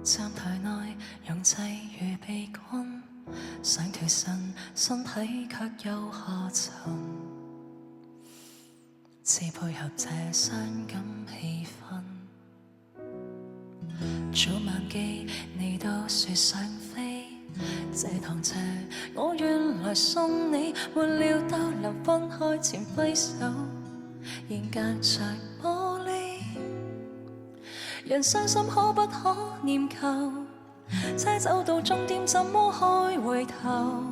站台內陽氣如被困，想脫身，身體卻又下沉。只配合這傷感氣氛，早晚機你都說想飛，這趟車我願來送你，沒料到臨分開前揮手，仍隔着玻璃。人傷心可不可念舊？車走到終點怎麼開回頭？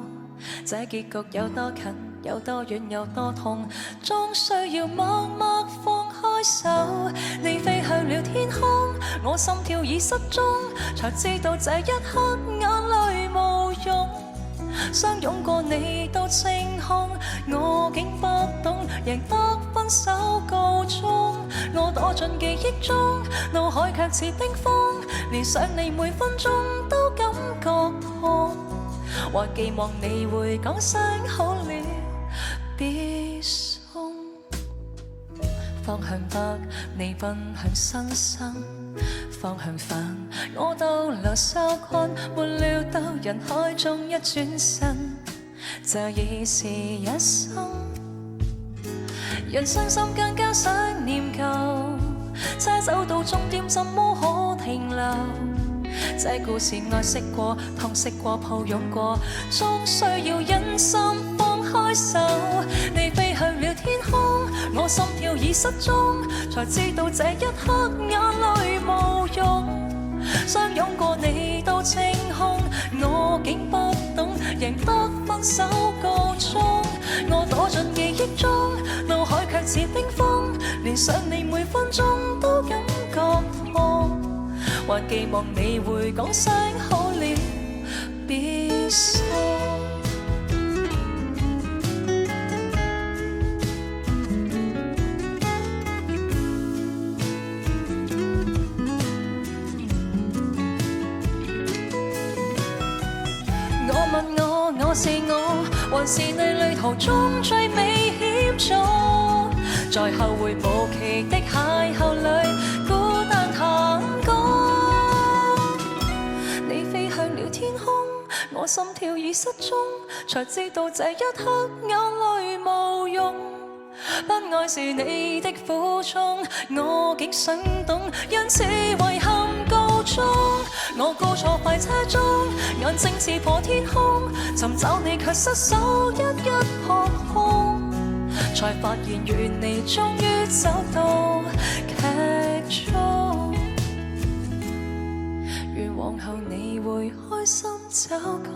這結局有多近，有多遠，有多痛，終需要默默放開手。你飛向了天空，我心跳已失蹤，才知道這一刻眼淚無用。相擁過你到清空，我竟不懂贏得分手告終。我躲進記憶中，腦海卻似冰封，連想你每分鐘都感覺痛，或寄望你會講聲好了別送。方向北你奔向新生，方向反我逗留受困，沒料到人海中一轉身，這已是一生。人傷心更加想念舊，車走到終點怎麼可停留？這故事愛惜過，痛惜過，抱擁過，終需要忍心放開手。你飛向了天空，我心跳已失蹤，才知道這一刻眼淚無用。相擁過你到清空，我竟不懂贏得分手告終。我躲進記憶中，腦海卻似冰封，連想你每分鐘都感覺痛，還寄望你會講聲好了別送。我是我，還是你旅途中最美險阻？在後會無期的邂逅裏，孤單探戈。你飛向了天空，我心跳已失蹤，才知道這一刻眼淚無用。不愛是你的苦衷，我竟想懂，因此遺憾告終。我高坐快車中，眼睛刺破天空，尋找你卻失手一一撲空，才發現原來終於走到劇終。願往後你會開心找個